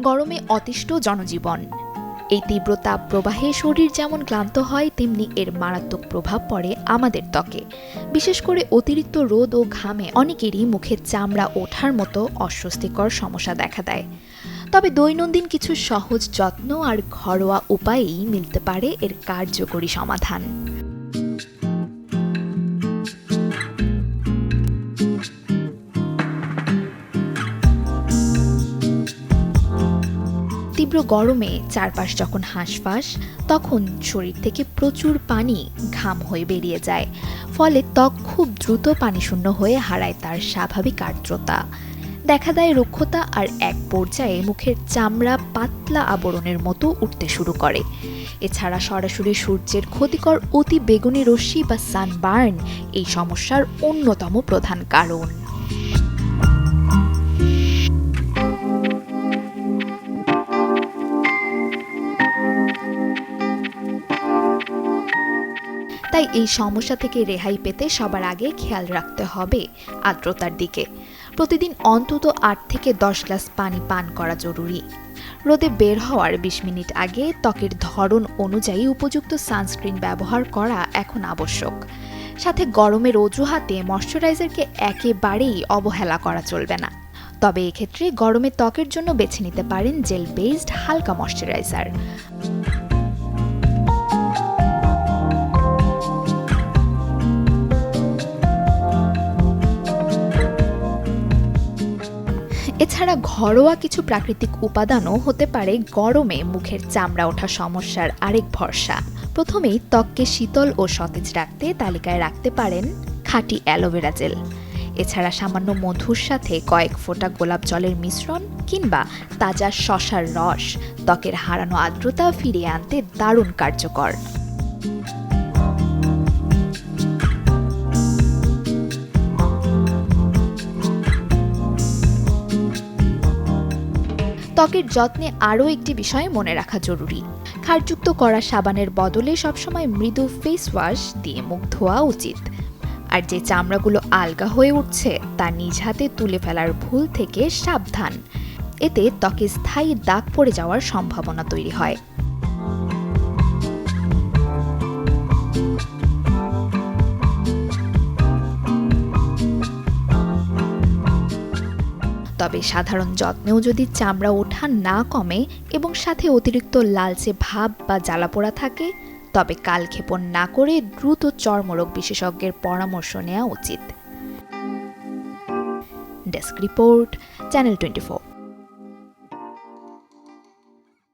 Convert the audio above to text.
গরমে অতিষ্ঠ জনজীবন। এই তীব্র তাপ প্রবাহে শরীর যেমন ক্লান্ত হয়, তেমনি এর মারাত্মক প্রভাব পড়ে আমাদের ত্বকে। বিশেষ করে অতিরিক্ত রোদ ও ঘামে অনেকেরই মুখের চামড়া ওঠার মতো অস্বস্তিকর সমস্যা দেখা দেয়। তবে দৈনন্দিন কিছু সহজ যত্ন আর ঘরোয়া উপায়েই মিলতে পারে এর কার্যকরী সমাধান। তীব্র গরমে চারপাশ যখন হাঁসফাঁস, তখন শরীর থেকে প্রচুর পানি ঘাম হয়ে বেরিয়ে যায়। ফলে ত্বক খুব দ্রুত পানিশূন্য হয়ে হারায় তার স্বাভাবিক আর্দ্রতা। দেখা দেয় রুক্ষতা, আর এক পর্যায়ে মুখের চামড়া পাতলা আবরণের মতো উঠতে শুরু করে। এছাড়া সরাসরি সূর্যের ক্ষতিকর অতি বেগুনি রশ্মি বা সানবার্ন এই সমস্যার অন্যতম প্রধান কারণ। তাই এই সমস্যা থেকে রেহাই পেতে সবার আগে খেয়াল রাখতে হবে আর্দ্রতার দিকে। প্রতিদিন অন্তত ৮ থেকে ১০ গ্লাস পানি পান করা জরুরি। রোদে বের হওয়ার ২০ মিনিট আগে ত্বকের ধরন অনুযায়ী উপযুক্ত সানস্ক্রিন ব্যবহার করা এখন আবশ্যক। সাথে গরমের অজুহাতে ময়শ্চারাইজারকে একেবারেই অবহেলা করা চলবে না। তবে এক্ষেত্রে গরমে ত্বকের জন্য বেছে নিতে পারেন জেল বেসড হালকা ময়শ্চারাইজার। এছাড়া ঘরোয়া কিছু প্রাকৃতিক উপাদানও হতে পারে গরমে মুখের চামড়া ওঠা সমস্যার আরেক ভরসা। প্রথমেই ত্বককে শীতল ও সতেজ রাখতে তালিকায় রাখতে পারেন খাঁটি অ্যালোভেরা জেল। এছাড়া সামান্য মধুর সাথে কয়েক ফোঁটা গোলাপ জলের মিশ্রণ কিংবা তাজা শসার রস ত্বকের হারানো আর্দ্রতা ফিরিয়ে আনতে দারুণ কার্যকর। ত্বকের যত্নে আরও একটি বিষয় মনে রাখা জরুরি। ক্ষারযুক্ত করা সাবানের বদলে সবসময় মৃদু ফেস ওয়াশ দিয়ে মুখ ধোয়া উচিত। আর যে চামড়াগুলো আলগা হয়ে উঠছে তা নিজ হাতে তুলে ফেলার ভুল থেকে সাবধান। এতে ত্বকে স্থায়ী দাগ পড়ে যাওয়ার সম্ভাবনা তৈরি হয়। তবে সাধারণ যত্নেও যদি চামড়া ওঠা না কমে এবং সাথে অতিরিক্ত লালচে ভাব বা জ্বালাপোড়া থাকে, তবে কালক্ষেপণ না করে দ্রুত চর্মরোগ বিশেষজ্ঞের পরামর্শ নেওয়া উচিত। Desk report, channel 24।